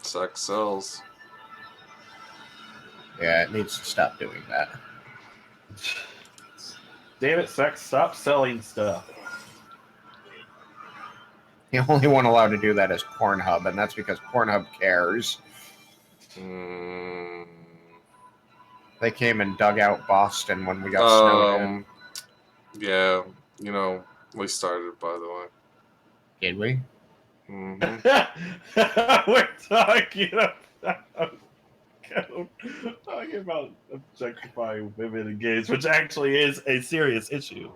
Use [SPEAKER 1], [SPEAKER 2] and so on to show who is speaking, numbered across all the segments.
[SPEAKER 1] Sex sells.
[SPEAKER 2] Yeah, it needs to stop doing that.
[SPEAKER 3] Damn it, sex! Stop selling stuff.
[SPEAKER 2] The only one allowed to do that is Pornhub, and that's because Pornhub cares. They came and dug out Boston when we got snowed in.
[SPEAKER 1] Yeah, we started, by the way.
[SPEAKER 2] Did we?
[SPEAKER 1] Mm-hmm.
[SPEAKER 3] We're talking about objectifying women in games, which actually is a serious issue.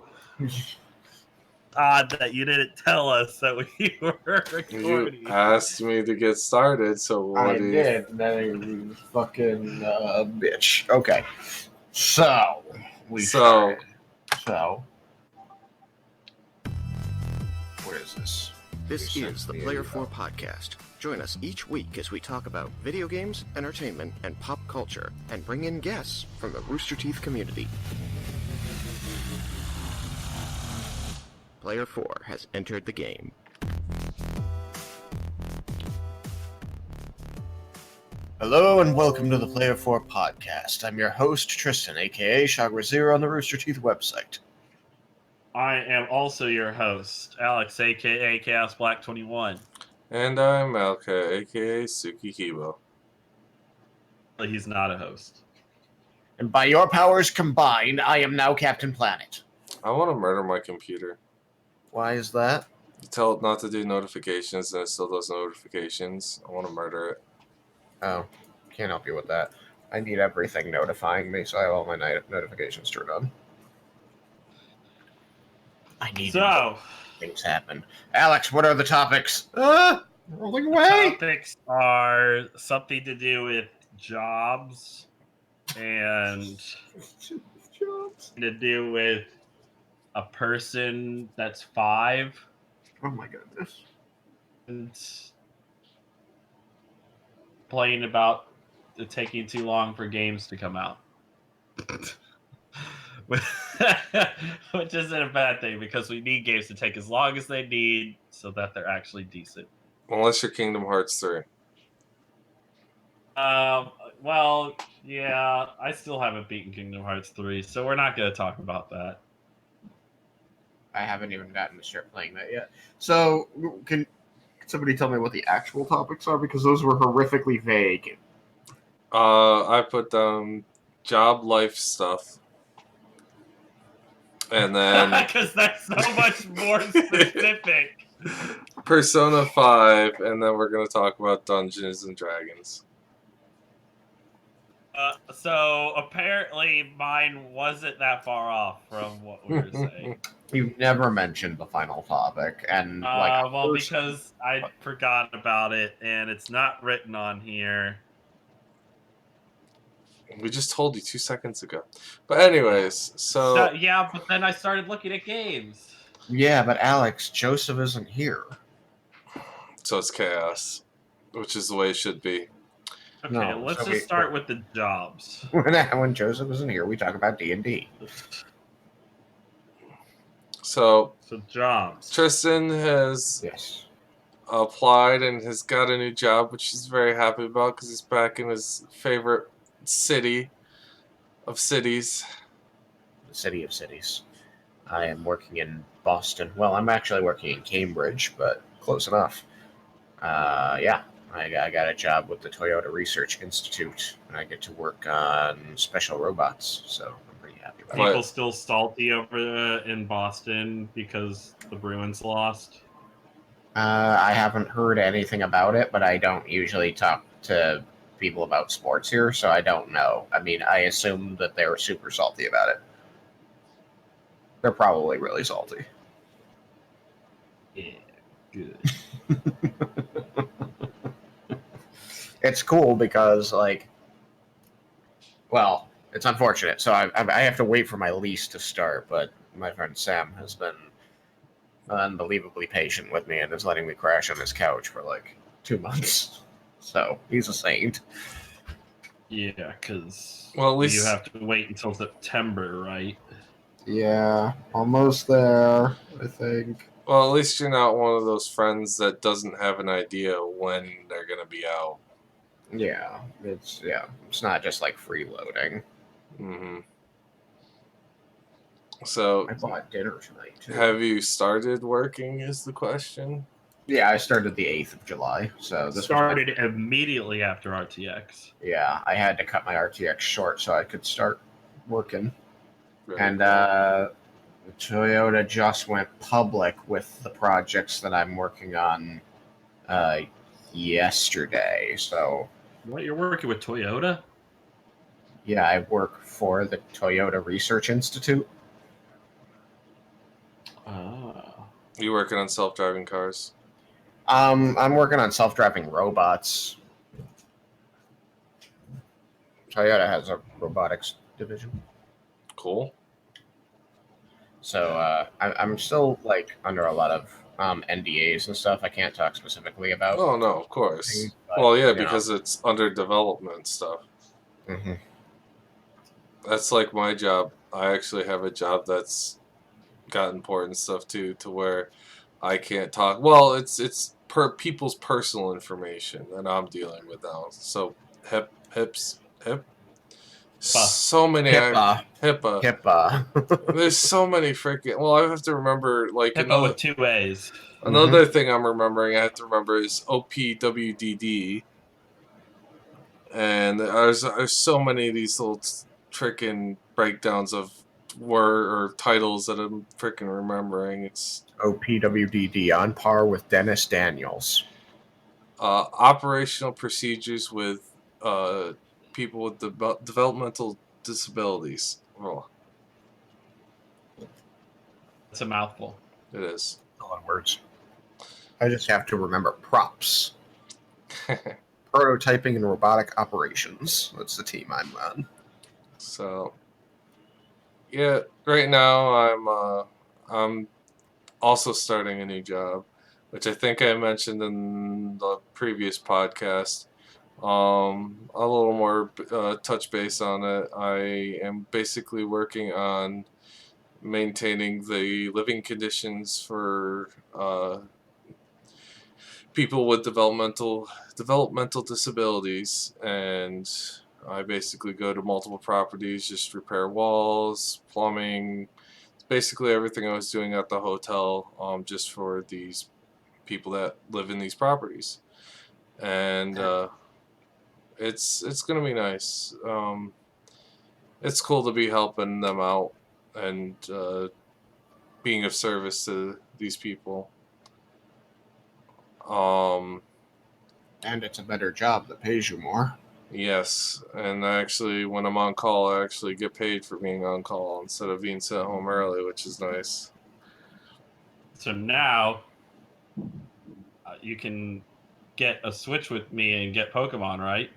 [SPEAKER 3] Odd that you didn't tell us that we were recording.
[SPEAKER 1] You asked me to get started, so what
[SPEAKER 2] I did, and then you fucking bitch. Okay. So, we started. So, where is this?
[SPEAKER 4] This is the Player 4 Podcast. Join us each week as we talk about video games, entertainment, and pop culture, and bring in guests from the Rooster Teeth community. Player 4 has entered the game.
[SPEAKER 2] Hello and welcome to the Player 4 Podcast. I'm your host, Tristan, aka Chagra Zero on the Rooster Teeth website.
[SPEAKER 3] I am also your host, Alex, aka Chaos Black 21.
[SPEAKER 1] And I'm Malachi, aka Suki Kibo.
[SPEAKER 3] He's not a host.
[SPEAKER 2] And by your powers combined, I am now Captain Planet.
[SPEAKER 1] I want to murder my computer.
[SPEAKER 2] Why is that?
[SPEAKER 1] You tell it not to do notifications, and it still does notifications. I want to murder it.
[SPEAKER 2] Oh, can't help you with that. I need everything notifying me, so I have all my notifications turned on. I need to things happen. Alex, what are the topics? Rolling away!
[SPEAKER 3] Topics are something to do with jobs and to do with a person that's 5.
[SPEAKER 2] Oh my goodness.
[SPEAKER 3] And playing about it taking too long for games to come out. Which isn't a bad thing because we need games to take as long as they need so that they're actually decent.
[SPEAKER 1] Unless you're Kingdom Hearts 3.
[SPEAKER 3] Well, yeah, I still haven't beaten Kingdom Hearts 3, so we're not going to talk about that.
[SPEAKER 2] I haven't even gotten to start playing that yet. So, can somebody tell me what the actual topics are? Because those were horrifically vague.
[SPEAKER 1] I put down job life stuff. And then...
[SPEAKER 3] Because that's so much more specific.
[SPEAKER 1] Persona 5, and then we're going to talk about Dungeons and Dragons.
[SPEAKER 3] So apparently mine wasn't that far off from what we were saying.
[SPEAKER 2] You never mentioned the final topic, and
[SPEAKER 3] because I forgot about it, and it's not written on here.
[SPEAKER 1] We just told you 2 seconds ago. But anyways, so
[SPEAKER 3] yeah, but then I started looking at games.
[SPEAKER 2] Yeah, but Alex, Joseph isn't here.
[SPEAKER 1] So it's chaos, which is the way it should be.
[SPEAKER 3] Okay, let's just start with the jobs.
[SPEAKER 2] When Joseph isn't here, we talk about D&D.
[SPEAKER 1] So
[SPEAKER 3] jobs.
[SPEAKER 1] Tristan has applied and has got a new job, which he's very happy about because he's back in his favorite city of cities.
[SPEAKER 2] The city of cities. I am working in Boston. Well, I'm actually working in Cambridge, but close enough. Yeah, I got a job with the Toyota Research Institute, and I get to work on special robots, so I'm pretty happy about it.
[SPEAKER 3] People still salty over in Boston because the Bruins lost?
[SPEAKER 2] I haven't heard anything about it, but I don't usually talk to people about sports here, so I don't know. I mean, I assume that they were super salty about it. They're probably really salty.
[SPEAKER 3] Yeah, good.
[SPEAKER 2] It's cool because, it's unfortunate. So I have to wait for my lease to start, but my friend Sam has been unbelievably patient with me and is letting me crash on his couch for 2 months. So he's a saint.
[SPEAKER 3] Yeah, because
[SPEAKER 1] at least
[SPEAKER 3] you have to wait until September, right?
[SPEAKER 2] Yeah, almost there, I think.
[SPEAKER 1] Well, at least you're not one of those friends that doesn't have an idea when they're going to be out.
[SPEAKER 2] Yeah, it's not just like freeloading.
[SPEAKER 1] Mm-hmm. So,
[SPEAKER 2] I bought dinner tonight too.
[SPEAKER 1] have you started working? Is the question.
[SPEAKER 2] Yeah, I started the 8th of July, so this
[SPEAKER 3] Started immediately after RTX.
[SPEAKER 2] Yeah, I had to cut my RTX short so I could start working.
[SPEAKER 1] Very
[SPEAKER 2] And
[SPEAKER 1] cool.
[SPEAKER 2] Toyota just went public with the projects that I'm working on yesterday. So,
[SPEAKER 3] What, you're working with Toyota?
[SPEAKER 2] yeah, I work for the Toyota Research Institute.
[SPEAKER 3] Oh.
[SPEAKER 1] You working on self-driving cars?
[SPEAKER 2] I'm working on self-driving robots. Toyota has a robotics division.
[SPEAKER 1] Cool.
[SPEAKER 2] So I'm still like under a lot of NDAs and stuff. I can't talk specifically about
[SPEAKER 1] Oh no, of
[SPEAKER 2] things,
[SPEAKER 1] course.
[SPEAKER 2] but,
[SPEAKER 1] Well, yeah,
[SPEAKER 2] you know.
[SPEAKER 1] because it's under development stuff.
[SPEAKER 2] Mm-hmm.
[SPEAKER 1] That's like my job. I actually have a job that's got important stuff too, to where I can't talk. Well, it's per people's personal information that I'm dealing with now. So hip. So many HIPAA.
[SPEAKER 2] HIPAA.
[SPEAKER 1] There's so many freaking. Well, I have to remember like
[SPEAKER 3] HIPAA with 2 A's.
[SPEAKER 1] another thing I'm remembering. I have to remember is OPWDD, and there's so many of these little freaking breakdowns of word or titles that I'm freaking remembering. It's
[SPEAKER 2] OPWDD on par with Dennis Daniels.
[SPEAKER 1] operational procedures with people with developmental disabilities. Oh,
[SPEAKER 3] It's a mouthful.
[SPEAKER 1] it is.
[SPEAKER 2] A lot of words. I just have to remember props. Prototyping and robotic operations. That's the team I'm on.
[SPEAKER 1] So, yeah, right now I'm also starting a new job, which I think I mentioned in the previous podcast. A little more touch base on it. I am basically working on maintaining the living conditions for people with developmental disabilities, and I basically go to multiple properties, just repair walls, plumbing, basically everything I was doing at the hotel, just for these people that live in these properties, and it's gonna be nice. It's cool to be helping them out and being of service to these people.
[SPEAKER 2] And it's a better job that pays you more.
[SPEAKER 1] Yes, and actually, when I'm on call, I actually get paid for being on call instead of being sent home early, which is nice.
[SPEAKER 3] So now you can get a Switch with me and get Pokemon, right?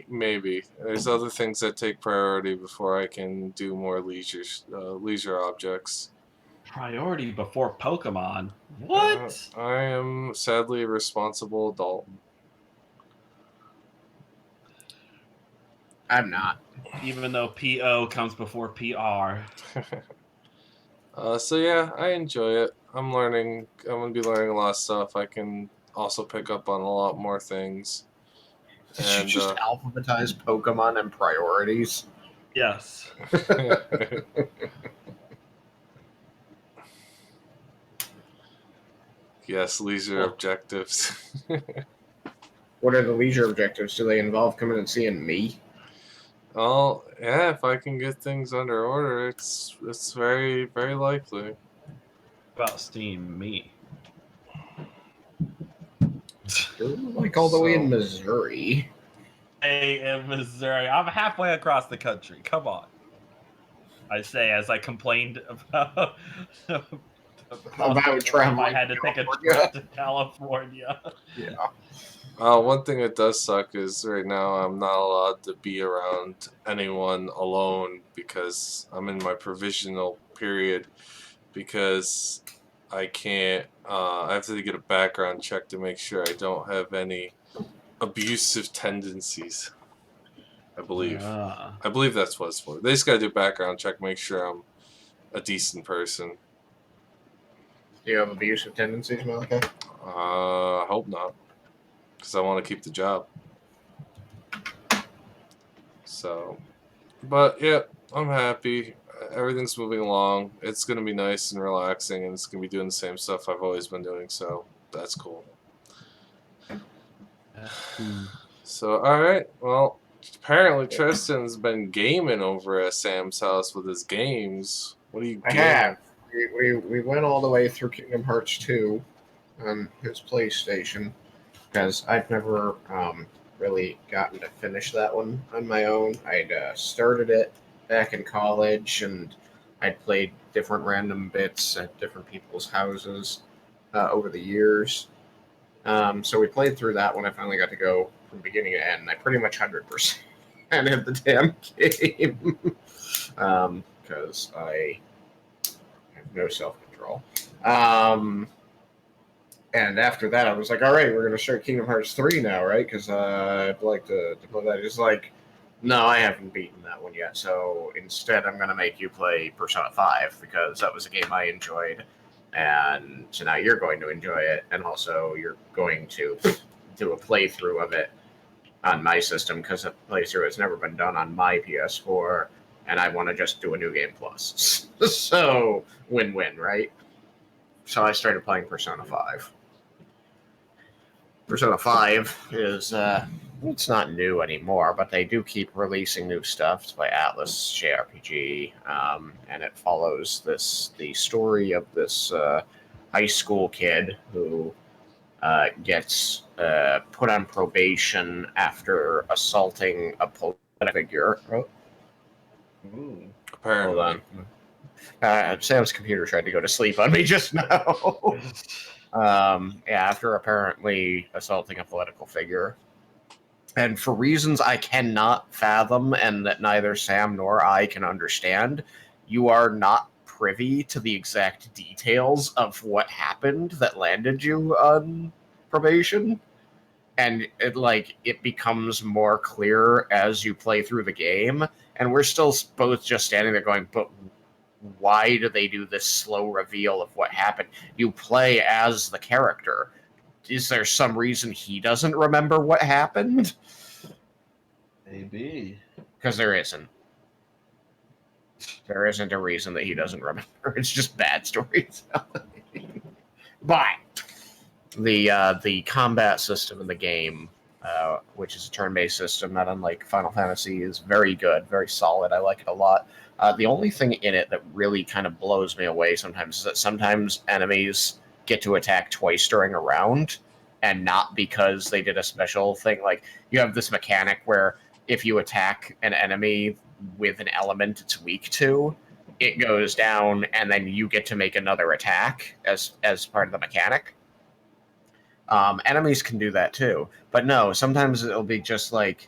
[SPEAKER 1] Maybe there's other things that take priority before I can do more leisure objects.
[SPEAKER 3] Priority before Pokemon? What?
[SPEAKER 1] I am sadly a responsible adult.
[SPEAKER 2] I'm not.
[SPEAKER 3] Even though PO comes before PR.
[SPEAKER 1] So yeah, I enjoy it. I'm learning. I'm gonna be learning a lot of stuff. I can also pick up on a lot more things.
[SPEAKER 2] Did you
[SPEAKER 1] And
[SPEAKER 2] just alphabetize Pokemon and priorities?
[SPEAKER 3] Yes.
[SPEAKER 1] yes, leisure objectives.
[SPEAKER 2] What are the leisure objectives? Do they involve coming and seeing me?
[SPEAKER 1] Well, yeah, if I can get things under order, it's very very likely.
[SPEAKER 3] About Steam Me.
[SPEAKER 2] You're like all the way in Missouri.
[SPEAKER 3] Hey, in Missouri. I'm halfway across the country. Come on. I say as I complained about
[SPEAKER 2] traveling.
[SPEAKER 3] I had to take a trip to California.
[SPEAKER 2] Yeah.
[SPEAKER 1] One thing that does suck is right now I'm not allowed to be around anyone alone because I'm in my provisional period because I can't. I have to get a background check to make sure I don't have any abusive tendencies. I believe. I believe that's what it's for. They just gotta do a background check, make sure I'm a decent person.
[SPEAKER 2] Do you have abusive tendencies, Malachi?
[SPEAKER 1] I hope not. because I want to keep the job. So, but yeah, I'm happy. Everything's moving along. It's gonna be nice and relaxing, and it's gonna be doing the same stuff I've always been doing. So that's cool.
[SPEAKER 3] That's cool.
[SPEAKER 1] So all right, well, apparently Tristan's been gaming over at Sam's house with his games. What are you
[SPEAKER 2] I
[SPEAKER 1] gaming?
[SPEAKER 2] have. We went all the way through Kingdom Hearts 2 on his PlayStation because I'd never really gotten to finish that one on my own. I'd started it back in college, and I'd played different random bits at different people's houses over the years. So we played through that when I finally got to go from beginning to end. I pretty much 100% of the damn game because I have no self-control. And after that, I was like, all right, we're going to start Kingdom Hearts 3 now, right? Because I'd like to play that. It's like, no, I haven't beaten that one yet. So instead, I'm going to make you play Persona 5 because that was a game I enjoyed. And so now you're going to enjoy it. And also, you're going to do a playthrough of it on my system because a playthrough has never been done on my PS4. And I want to just do a new game plus. So win-win, right? So I started playing Persona 5. Persona 5 is, it's not new anymore, but they do keep releasing new stuff. It's by Atlas JRPG, and it follows the story of this high school kid who gets put on probation after assaulting a political figure. Oh, hold
[SPEAKER 1] Apparently.
[SPEAKER 2] on. Sam's computer tried to go to sleep on me just now. After apparently assaulting a political figure. And for reasons I cannot fathom and that neither Sam nor I can understand, you are not privy to the exact details of what happened that landed you on probation. And it becomes more clear as you play through the game. And we're still both just standing there going, but why do they do this slow reveal of what happened? You play as the character. Is there some reason he doesn't remember what happened?
[SPEAKER 3] Maybe.
[SPEAKER 2] Because there isn't. There isn't a reason that he doesn't remember. It's just bad storytelling. But the combat system in the game, which is a turn-based system, not unlike Final Fantasy, is very good, very solid. I like it a lot. The only thing in it that really kind of blows me away sometimes is that sometimes enemies get to attack twice during a round, and not because they did a special thing. Like, you have this mechanic where if you attack an enemy with an element it's weak to, it goes down, and then you get to make another attack as part of the mechanic. Enemies can do that too, but no, sometimes it'll be just like,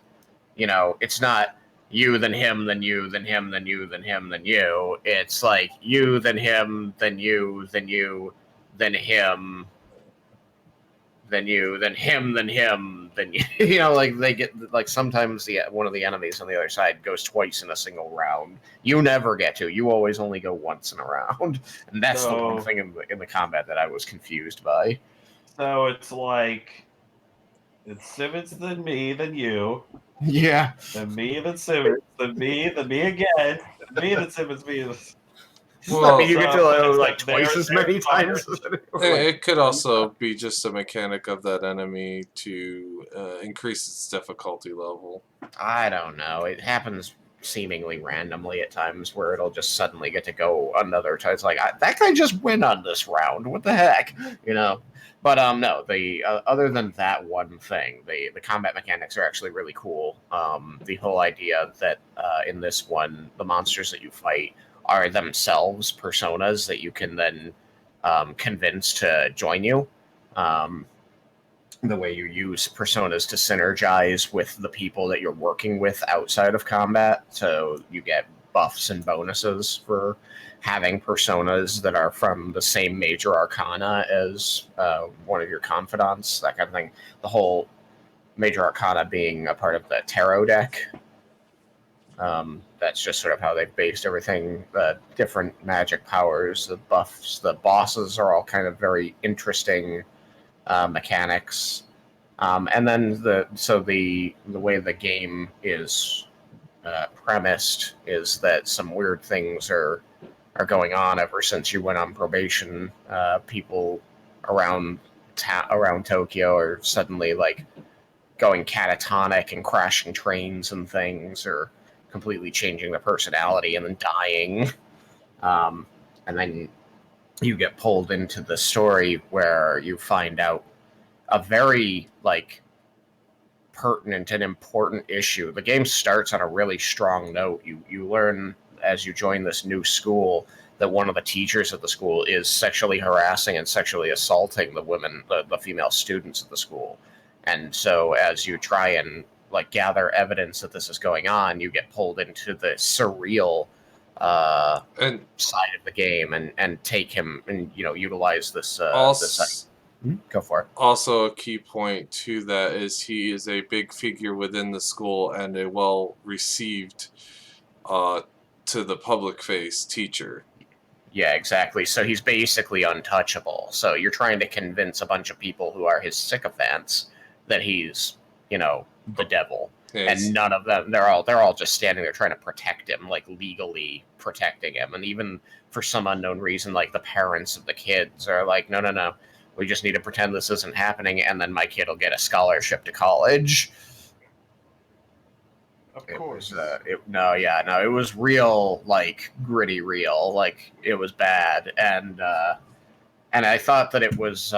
[SPEAKER 2] it's not you, then him, then you, then him, then you, then him, then you. It's like you, then him, then you, then you, then him, then you, then him, then him, then you. They get sometimes one of the enemies on the other side goes twice in a single round. You never get to. You always only go once in a round, and that's the one thing in the combat that I was confused by.
[SPEAKER 3] So it's like, it's Simmons, then me, then you.
[SPEAKER 2] Yeah.
[SPEAKER 3] Then me, then Simmons. Then me again. Then me, then Simmons, me.
[SPEAKER 1] Well,
[SPEAKER 2] you get to twice as many times.
[SPEAKER 1] It could also be just a mechanic of that enemy to increase its difficulty level.
[SPEAKER 2] I don't know. It happens seemingly randomly at times where it'll just suddenly get to go another time. It's like, that guy just went on this round. What the heck? But no, the other than that one thing, the combat mechanics are actually really cool. The whole idea that in this one, the monsters that you fight are themselves personas that you can then convince to join you. The way you use personas to synergize with the people that you're working with outside of combat, so you get buffs and bonuses for having personas that are from the same major arcana as one of your confidants, that kind of thing. The whole major arcana being a part of the tarot deck. That's just sort of how they've based everything. The different magic powers, the buffs, the bosses are all kind of very interesting mechanics. And then the way the game is premised is that some weird things are going on ever since you went on probation. People around around Tokyo are suddenly like going catatonic and crashing trains and things, or completely changing their personality and then dying. And then you get pulled into the story where you find out a very like pertinent and important issue. The game starts on a really strong note. You learn as you join this new school that one of the teachers at the school is sexually harassing and sexually assaulting the female students at the school. And so as you try and like gather evidence that this is going on, you get pulled into the surreal
[SPEAKER 1] And
[SPEAKER 2] side of the game and take him and utilize this
[SPEAKER 1] also,
[SPEAKER 2] go for it.
[SPEAKER 1] also a key point to that is he is a big figure within the school and a well received to the public face teacher.
[SPEAKER 2] Yeah, exactly. So he's basically untouchable. So you're trying to convince a bunch of people who are his sycophants that he's, the devil.
[SPEAKER 1] Yes.
[SPEAKER 2] And none of them, they're all just standing there trying to protect him, like legally protecting him. And even for some unknown reason, like the parents of the kids are like, no, we just need to pretend this isn't happening, and then my kid will get a scholarship to college.
[SPEAKER 3] Of course.
[SPEAKER 2] It was real, like gritty, real, like it was bad, and I thought that it was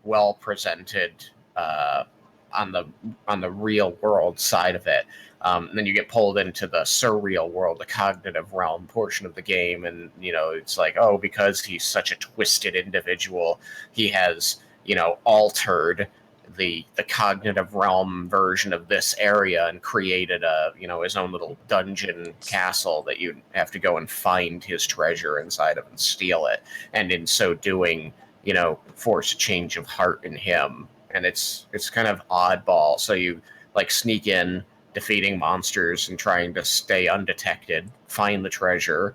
[SPEAKER 2] well presented on the real world side of it. And then you get pulled into the surreal world, the cognitive realm portion of the game, and it's like, oh, because he's such a twisted individual, he has altered the cognitive realm version of this area and created his own little dungeon castle that you have to go and find his treasure inside of and steal it, and in so doing force a change of heart in him. And it's kind of oddball. So you like sneak in, defeating monsters and trying to stay undetected, find the treasure,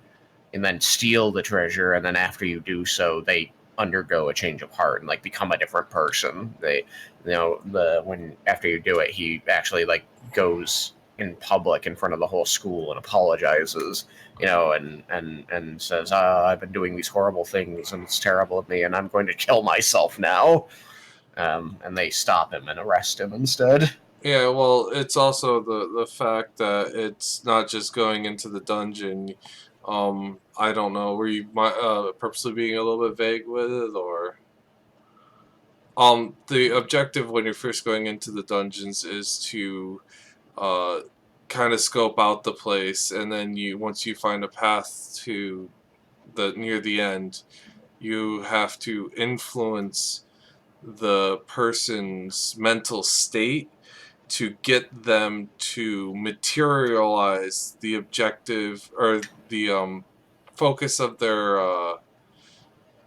[SPEAKER 2] and then steal the treasure, and then after you do so, they undergo a change of heart and like become a different person. They when after you do it, he actually like goes in public in front of the whole school and apologizes, and says, I've been doing these horrible things and it's terrible of me and I'm going to kill myself now. And they stop him and arrest him instead.
[SPEAKER 1] Yeah, well, it's also the fact that it's not just going into the dungeon. I don't know, were you purposely being a little bit vague with it, or? The objective when you're first going into the dungeons is to kind of scope out the place, and then once you find a path to near the end, you have to influence the person's mental state to get them to materialize the objective or the focus of their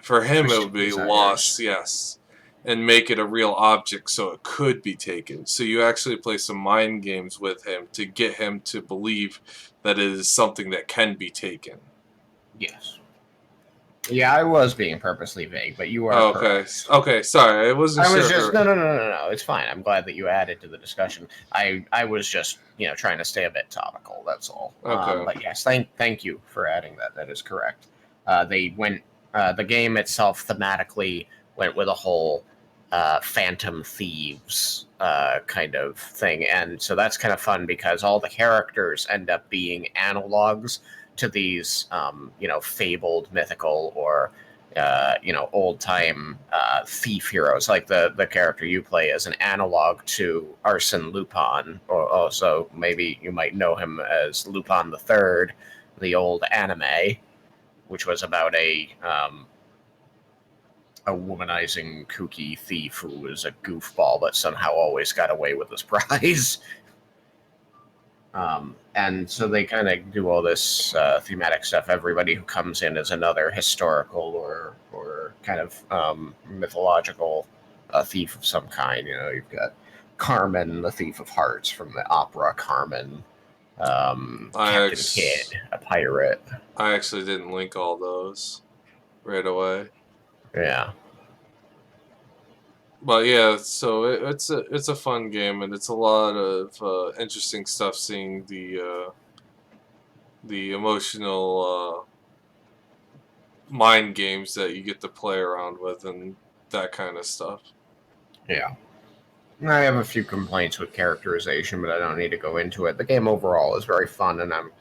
[SPEAKER 1] for him it would be loss, yes, and make it a real object so it could be taken. So you actually play some mind games with him to get him to believe that it is something that can be taken.
[SPEAKER 2] Yes. Yeah, I was being purposely vague, but you are correct.
[SPEAKER 1] Okay, sorry. I wasn't sure.
[SPEAKER 2] I was just no. It's fine. I'm glad that you added to the discussion. I was just trying to stay a bit topical. That's all.
[SPEAKER 1] Okay.
[SPEAKER 2] But yes, thank you for adding that. That is correct. They went the game itself thematically went with a whole Phantom Thieves kind of thing, and so that's kind of fun because all the characters end up being analogs to these, fabled, mythical, or old-time thief heroes. Like the character you play is an analog to Arsène Lupin, or also maybe you might know him as Lupin the Third, the old anime, which was about a womanizing, kooky thief who was a goofball but somehow always got away with his prize. And so they kind of do all this thematic stuff. Everybody who comes in is another historical or kind of mythological thief of some kind. You've got Carmen, the Thief of Hearts from the opera Carmen. Captain Kidd, a pirate.
[SPEAKER 1] I actually didn't link all those right away.
[SPEAKER 2] Yeah.
[SPEAKER 1] But yeah, so it's a fun game, and it's a lot of interesting stuff. Seeing the emotional mind games that you get to play around with, and that kind of stuff.
[SPEAKER 2] Yeah. I have a few complaints with characterization, but I don't need to go into it. The game overall is very fun, and I'm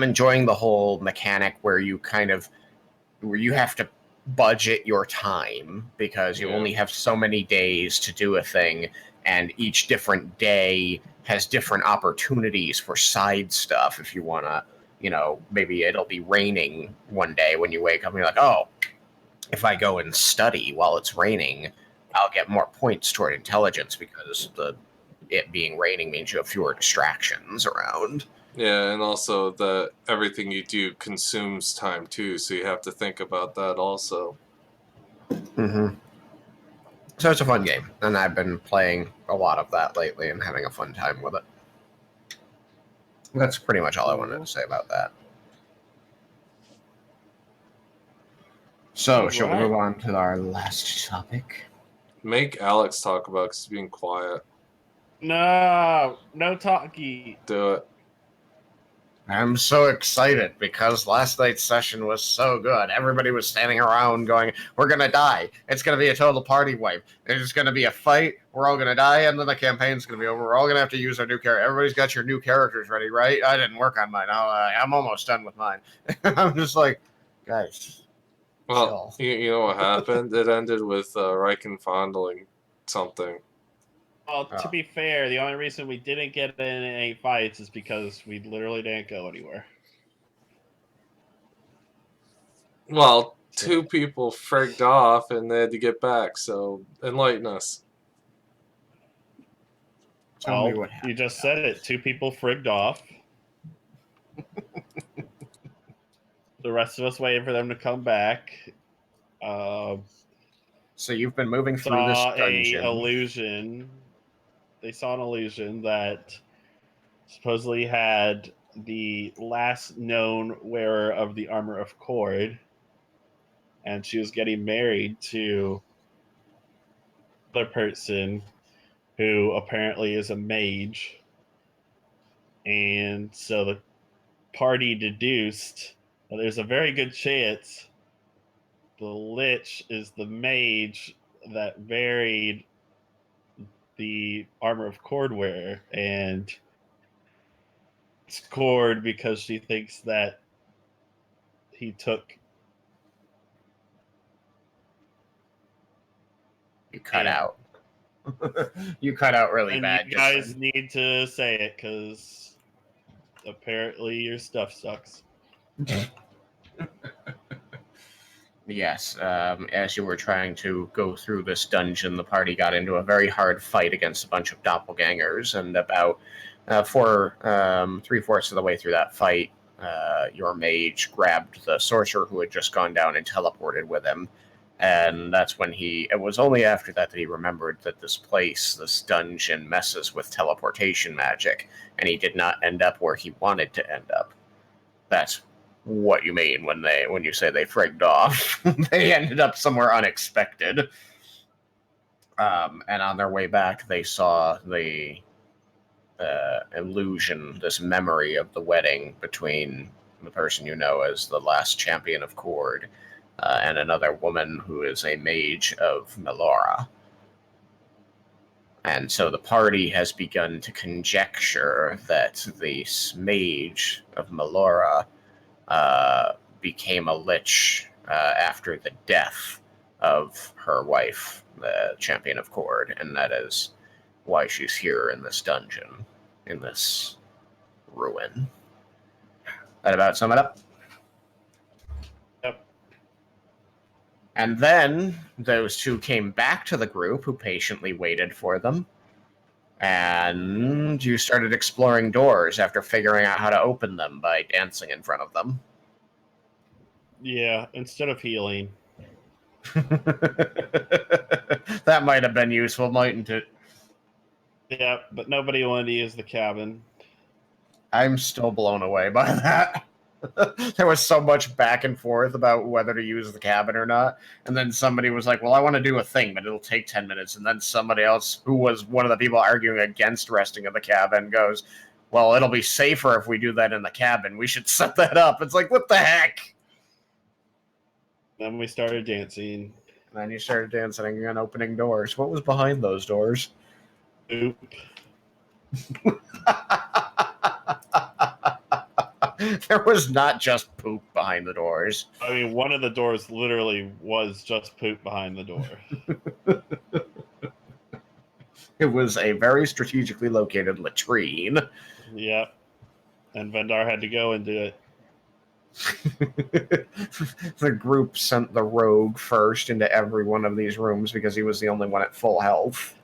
[SPEAKER 2] enjoying the whole mechanic where you have to budget your time because you
[SPEAKER 1] Yeah.
[SPEAKER 2] only have so many days to do a thing, and each different day has different opportunities for side stuff. If you want to, maybe it'll be raining one day when you wake up and you're like, oh, if I go and study while it's raining, I'll get more points toward intelligence because it being raining means you have fewer distractions around.
[SPEAKER 1] Yeah, and also that everything you do consumes time too, so you have to think about that also.
[SPEAKER 2] Mm-hmm. So it's a fun game, and I've been playing a lot of that lately and having a fun time with it. That's pretty much all I wanted to say about that. So, shall we move on to our last topic?
[SPEAKER 1] Make Alex talk about it 'cause he's being quiet.
[SPEAKER 3] No talkie.
[SPEAKER 1] Do it.
[SPEAKER 2] I'm so excited because last night's session was so good. Everybody was standing around going, we're going to die. It's going to be a total party wipe. There's going to be a fight. We're all going to die, and then the campaign's going to be over. We're all going to have to use our new character. Everybody's got your new characters ready, right? I didn't work on mine. I'm almost done with mine. I'm just like, guys,
[SPEAKER 1] Well,
[SPEAKER 2] chill.
[SPEAKER 1] you know what happened? It ended with Riken fondling something.
[SPEAKER 3] Well, to be fair, the only reason we didn't get in any fights is because we literally didn't go anywhere.
[SPEAKER 1] Well, two people frigged off and they had to get back, so enlighten us.
[SPEAKER 2] Tell me what happened.
[SPEAKER 3] You just said it. Two people frigged off. The rest of us waiting for them to come back.
[SPEAKER 2] So you've been moving through this dungeon.
[SPEAKER 3] They saw an illusion that supposedly had the last known wearer of the armor of Cord, and she was getting married to another person who apparently is a mage. And so the party deduced that there's a very good chance the Lich is the mage that buried the armor of Cord wearer, and it's Cord because she thinks that he took.
[SPEAKER 2] You cut out. You cut out really
[SPEAKER 3] and
[SPEAKER 2] bad.
[SPEAKER 3] You guys need to say it because apparently your stuff sucks.
[SPEAKER 2] Yes, as you were trying to go through this dungeon, the party got into a very hard fight against a bunch of doppelgangers, and about 3/4 of the way through that fight, your mage grabbed the sorcerer who had just gone down and teleported with him. And that's when it was only after that he remembered that this dungeon messes with teleportation magic, and he did not end up where he wanted to end up. That's what you mean when you say they frigged off. They ended up somewhere unexpected. And on their way back, they saw the illusion, this memory of the wedding between the person you know as the last champion of Cord and another woman who is a mage of Melora. And so the party has begun to conjecture that the mage of Melora became a lich after the death of her wife, the champion of Cord, and that is why she's here in this dungeon, in this ruin. That about sum it up?
[SPEAKER 3] Yep.
[SPEAKER 2] And then those two came back to the group, who patiently waited for them. And you started exploring doors after figuring out how to open them by dancing in front of them.
[SPEAKER 3] Yeah, instead of healing.
[SPEAKER 2] That might have been useful, mightn't it?
[SPEAKER 3] Yeah, but nobody wanted to use the cabin.
[SPEAKER 2] I'm still blown away by that. There was so much back and forth about whether to use the cabin or not. And then somebody was like, well, I want to do a thing, but it'll take 10 minutes. And then somebody else, who was one of the people arguing against resting in the cabin, goes, well, it'll be safer if we do that in the cabin. We should set that up. It's like, what the heck?
[SPEAKER 3] Then we started dancing.
[SPEAKER 2] And then you started dancing and opening doors. What was behind those doors?
[SPEAKER 3] Oop.
[SPEAKER 2] There was not just poop behind the doors.
[SPEAKER 3] I mean, one of the doors literally was just poop behind the door.
[SPEAKER 2] It was a very strategically located latrine.
[SPEAKER 3] Yep. And Vendar had to go and do it.
[SPEAKER 2] The group sent the rogue first into every one of these rooms because he was the only one at full health.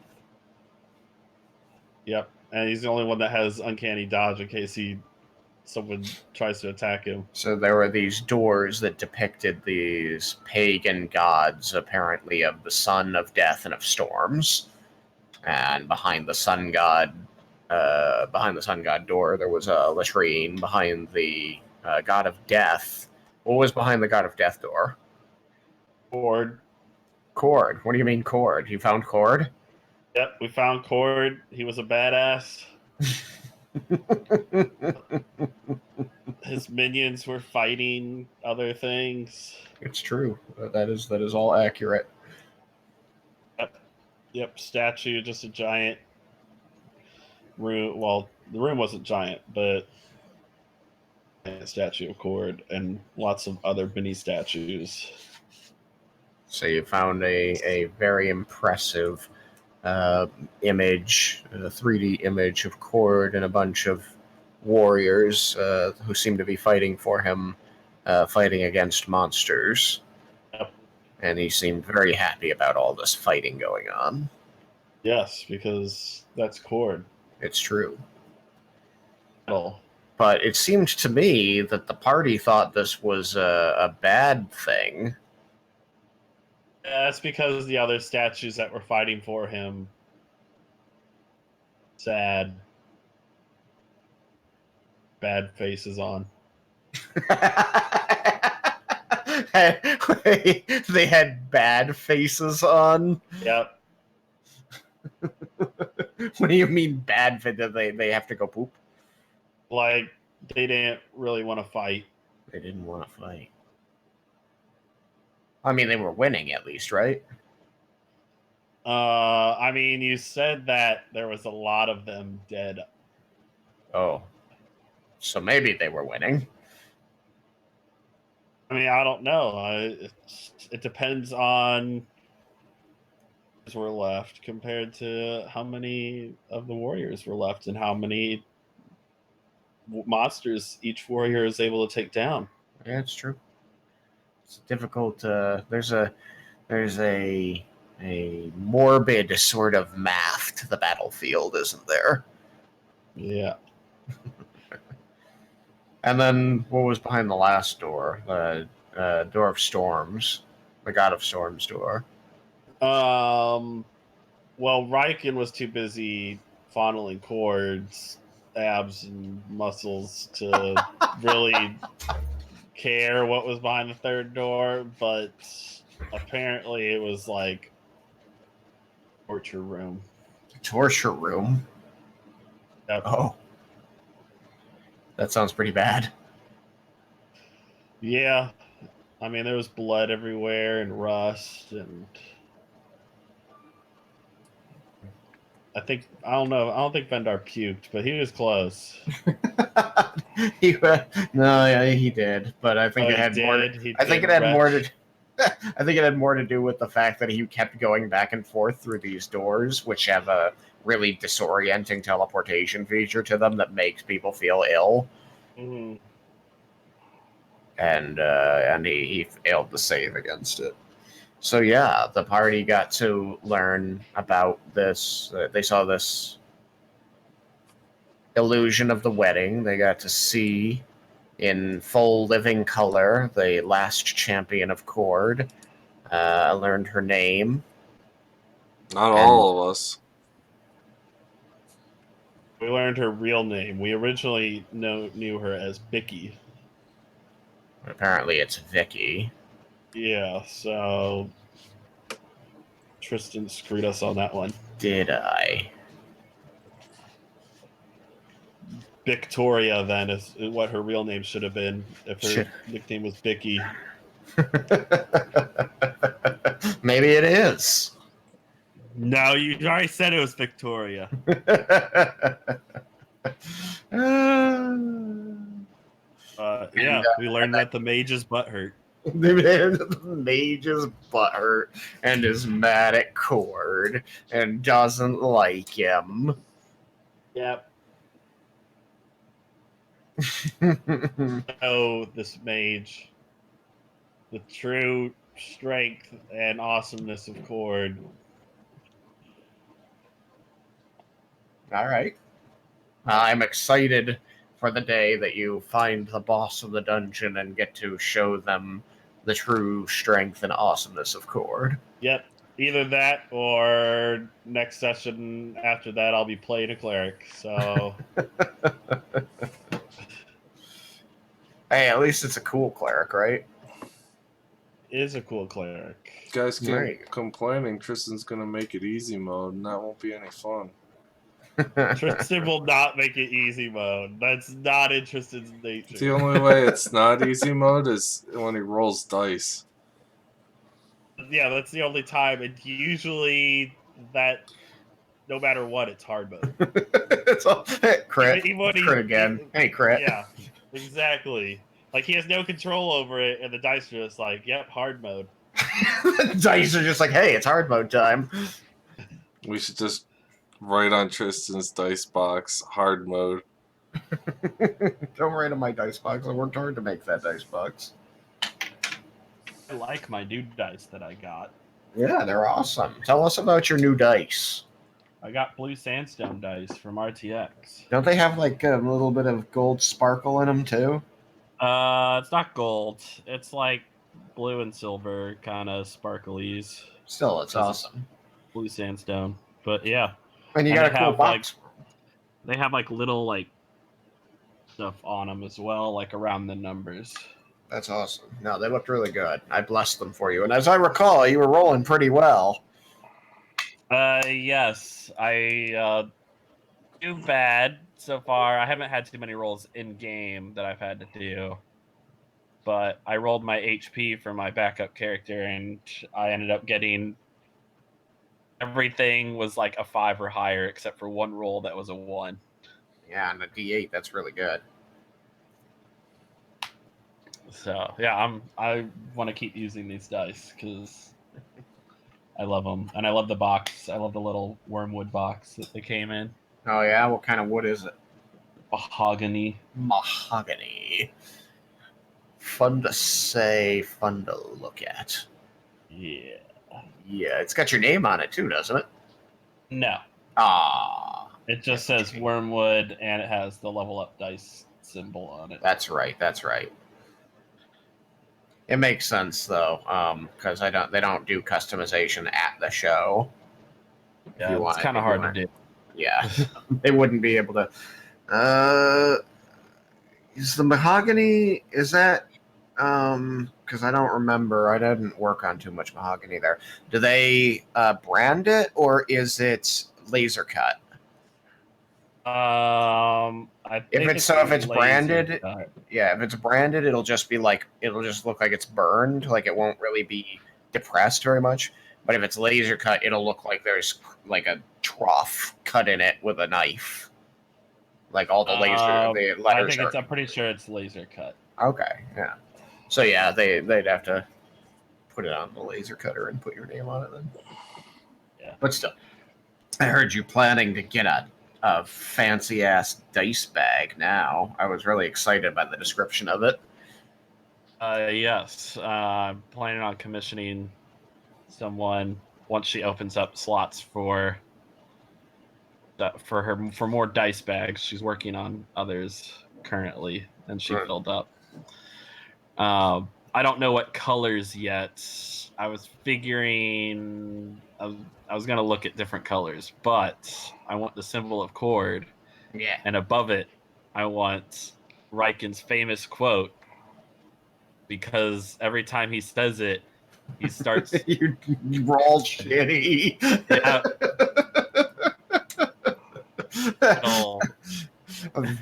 [SPEAKER 3] Yep. And he's the only one that has uncanny dodge in case someone tries to attack him.
[SPEAKER 2] So there were these doors that depicted these pagan gods, apparently of the sun, of death, and of storms. And behind the sun god door, there was a latrine. Behind the god of death, what was behind the god of death door?
[SPEAKER 3] Cord.
[SPEAKER 2] Cord. What do you mean Cord? You found Cord?
[SPEAKER 3] Yep, we found Cord. He was a badass. His minions were fighting other things.
[SPEAKER 2] It's true. That is all accurate.
[SPEAKER 3] Yep, statue, just a giant room. Well, the room wasn't giant, but a statue of Cord and lots of other mini statues.
[SPEAKER 2] So you found a very impressive image, a 3D image of Cord and a bunch of warriors who seem to be fighting for him, fighting against monsters.
[SPEAKER 3] Yep.
[SPEAKER 2] And he seemed very happy about all this fighting going on.
[SPEAKER 3] Yes, because that's Cord.
[SPEAKER 2] It's true.
[SPEAKER 3] Well,
[SPEAKER 2] But it seemed to me that the party thought this was a bad thing.
[SPEAKER 3] that's because the other statues that were fighting for him, sad, bad faces on.
[SPEAKER 2] They had bad faces on.
[SPEAKER 3] Yep.
[SPEAKER 2] What do you mean bad? They have to go poop?
[SPEAKER 3] Like, they didn't really want to fight.
[SPEAKER 2] They didn't want to fight. I mean, they were winning at least, right?
[SPEAKER 3] I mean, you said that there was a lot of them dead.
[SPEAKER 2] Oh. So maybe they were winning.
[SPEAKER 3] I mean, I don't know. It depends on who were left compared to how many of the warriors were left and how many monsters each warrior is able to take down.
[SPEAKER 2] Yeah, it's true. It's difficult. There's a morbid sort of math to the battlefield, isn't there?
[SPEAKER 3] Yeah.
[SPEAKER 2] And then what was behind the last door? The door of storms, the god of storms door.
[SPEAKER 3] Well, Riken was too busy fondling Cord's abs and muscles to really care what was behind the third door, but apparently it was like torture room.
[SPEAKER 2] Torture room?
[SPEAKER 3] Yep.
[SPEAKER 2] Oh. That sounds pretty bad.
[SPEAKER 3] Yeah. I mean, there was blood everywhere and rust, and I don't think Vendar puked, but he was close.
[SPEAKER 2] He did, but I think it had more. I think it had more to do with the fact that he kept going back and forth through these doors, which have a really disorienting teleportation feature to them that makes people feel ill.
[SPEAKER 3] Mm-hmm.
[SPEAKER 2] And he failed to save against it. So yeah, the party got to learn about this. They saw this illusion of the wedding. They got to see in full living color the last champion of Cord. Learned her name.
[SPEAKER 1] Not all of us.
[SPEAKER 3] We learned her real name. We originally knew her as Bicky.
[SPEAKER 2] Apparently, it's Vicky.
[SPEAKER 3] Yeah, so Tristan screwed us on that one.
[SPEAKER 2] Did I?
[SPEAKER 3] Victoria, then, is what her real name should have been if her
[SPEAKER 2] Shit.
[SPEAKER 3] nickname was Vicky.
[SPEAKER 2] Maybe it is.
[SPEAKER 3] No, you already said it was Victoria. Yeah, we learned that the mage's butt hurt.
[SPEAKER 2] The mage's butthurt and is mad at Cord and doesn't like him.
[SPEAKER 3] Yep. Oh, this mage. The true strength and awesomeness of Cord.
[SPEAKER 2] All right. I'm excited for the day that you find the boss of the dungeon and get to show them the true strength and awesomeness of Cord.
[SPEAKER 3] Yep. Either that or next session after that, I'll be playing a cleric. So.
[SPEAKER 2] Hey, at least it's a cool cleric, right?
[SPEAKER 3] Is a cool cleric.
[SPEAKER 1] Guys keep
[SPEAKER 2] Right.
[SPEAKER 1] complaining Tristan's gonna make it easy mode, and that won't be any fun.
[SPEAKER 3] Tristan will not make it easy mode. That's not in Tristan's nature.
[SPEAKER 1] The only way it's not easy mode is when he rolls dice.
[SPEAKER 3] Yeah, that's the only time. And usually that, no matter what, it's hard mode.
[SPEAKER 2] It's all crit.
[SPEAKER 3] Even when
[SPEAKER 2] Crit again. Hey, crit.
[SPEAKER 3] Yeah, exactly. Like, he has no control over it, and the dice are just like, yep, hard mode.
[SPEAKER 2] The dice are just like, hey, it's hard mode time.
[SPEAKER 1] We should just write on Tristan's dice box hard mode.
[SPEAKER 2] Don't write on my dice box. I worked hard to make that dice box.
[SPEAKER 3] I like my new dice that I got.
[SPEAKER 2] Yeah, they're awesome. Tell us about your new dice.
[SPEAKER 3] I got blue sandstone dice from RTX.
[SPEAKER 2] Don't they have like a little bit of gold sparkle in them too?
[SPEAKER 3] It's not gold. It's like blue and silver kind of sparklies.
[SPEAKER 2] Still, it's
[SPEAKER 3] 'Cause
[SPEAKER 2] awesome.
[SPEAKER 3] Blue sandstone. But yeah.
[SPEAKER 2] And you
[SPEAKER 3] And
[SPEAKER 2] got
[SPEAKER 3] they
[SPEAKER 2] a cool
[SPEAKER 3] have,
[SPEAKER 2] box.
[SPEAKER 3] They have like little like stuff on them as well, like around the numbers.
[SPEAKER 2] That's awesome. No, they looked really good. I blessed them for you. And as I recall, you were rolling pretty well.
[SPEAKER 3] Yes. I do bad so far. I haven't had too many rolls in game that I've had to do. But I rolled my HP for my backup character, and I ended up getting everything was like a 5 or higher, except for one roll that was a 1.
[SPEAKER 2] Yeah, and a D8, that's really good.
[SPEAKER 3] So yeah, I want to keep using these dice because I love them, and I love the box. I love the little wormwood box that they came in.
[SPEAKER 2] Oh, yeah? What kind of wood is it?
[SPEAKER 3] Mahogany.
[SPEAKER 2] Mahogany. Fun to say, fun to look at.
[SPEAKER 3] Yeah.
[SPEAKER 2] Yeah, it's got your name on it too, doesn't it?
[SPEAKER 3] No,
[SPEAKER 2] Ah,
[SPEAKER 3] it just says wormwood, and it has the level up dice symbol on it.
[SPEAKER 2] that's right. That's right. It makes sense though, because they don't do customization at the show.
[SPEAKER 3] Yeah, it's kind of hard to do.
[SPEAKER 2] Yeah, they wouldn't be able to. Is the mahogany? Is that? Because I don't remember. I didn't work on too much mahogany there. Do they brand it, or is it laser cut?
[SPEAKER 3] I think
[SPEAKER 2] If it's branded,
[SPEAKER 3] cut.
[SPEAKER 2] yeah, if it's branded, it'll just be like it'll just look like it's burned, like it won't really be depressed very much. But if it's laser cut, it'll look like there's like a trough cut in it with a knife, like all the the letters.
[SPEAKER 3] I'm pretty sure it's laser cut.
[SPEAKER 2] Okay, yeah. So yeah, they'd have to put it on the laser cutter and put your name on it then.
[SPEAKER 3] Yeah.
[SPEAKER 2] But still, I heard you planning to get a fancy ass dice bag now. I was really excited by the description of it.
[SPEAKER 3] Yes. I'm planning on commissioning someone once she opens up slots for more dice bags. She's working on others currently, and she filled up. I don't know what colors yet. I was figuring I was gonna look at different colors, but I want the symbol of Cord.
[SPEAKER 2] Yeah.
[SPEAKER 3] And above it, I want Riken's famous quote, because every time he says it, he starts.
[SPEAKER 2] you roll shitty.
[SPEAKER 3] Yeah. Oh.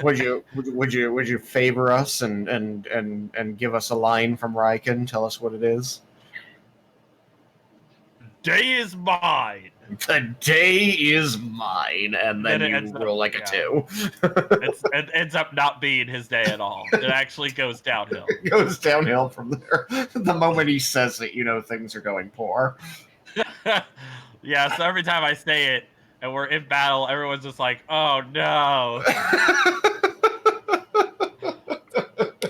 [SPEAKER 2] Would you favor us and give us a line from Riken? Tell us what it is.
[SPEAKER 3] Day is mine.
[SPEAKER 2] The day is mine, and then you roll like a 2.
[SPEAKER 3] It ends up not being his day at all. It actually goes downhill.
[SPEAKER 2] It goes downhill from there. The moment he says it, you know things are going poor.
[SPEAKER 3] Yeah, so every time I say it and we're in battle, everyone's just like, oh no.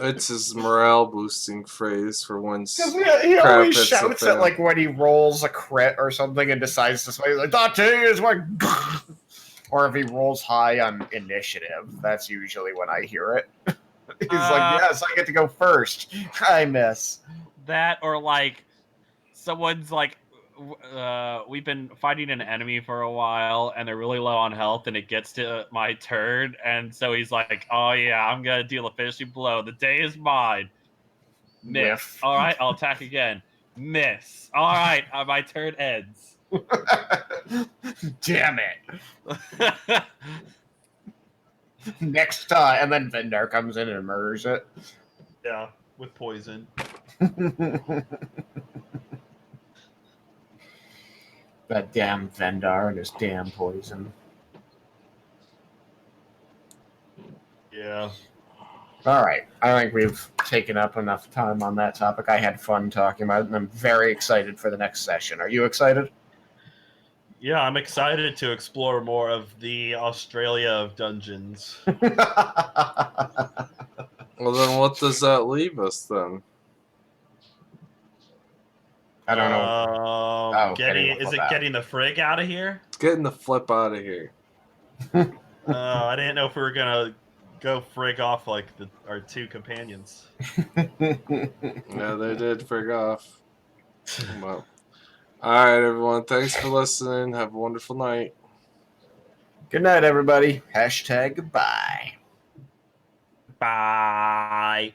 [SPEAKER 1] It's his morale boosting phrase for when
[SPEAKER 2] He
[SPEAKER 1] crap
[SPEAKER 2] always
[SPEAKER 1] hits the
[SPEAKER 2] shouts
[SPEAKER 1] fan.
[SPEAKER 2] it like when he rolls a crit or something and decides to say like that day is like, or if he rolls high on initiative, that's usually when I hear it. He's like, yes, I get to go first. I miss.
[SPEAKER 3] That or like someone's like, we've been fighting an enemy for a while and they're really low on health and it gets to my turn and so he's like, oh yeah, I'm gonna deal a finishing blow. The day is mine. Miss.
[SPEAKER 2] Whiff.
[SPEAKER 3] All right, I'll attack again. Miss. All right, my turn ends.
[SPEAKER 2] Damn it. Next time, and then Vendar comes in and murders it.
[SPEAKER 3] Yeah, with poison.
[SPEAKER 2] That damn Vendar and his damn poison.
[SPEAKER 3] Yeah.
[SPEAKER 2] All right. I think we've taken up enough time on that topic. I had fun talking about it, and I'm very excited for the next session. Are you excited?
[SPEAKER 3] Yeah, I'm excited to explore more of the Australia of dungeons.
[SPEAKER 1] Well, then what does that leave us then?
[SPEAKER 2] I don't know.
[SPEAKER 3] Getting the frig out of here?
[SPEAKER 1] It's getting the flip out of here.
[SPEAKER 3] I didn't know if we were gonna go frig off like our 2 companions.
[SPEAKER 1] Yeah, they did frig off. Well, all right, everyone. Thanks for listening. Have a wonderful night.
[SPEAKER 2] Good night, everybody. #goodbye.
[SPEAKER 3] Bye.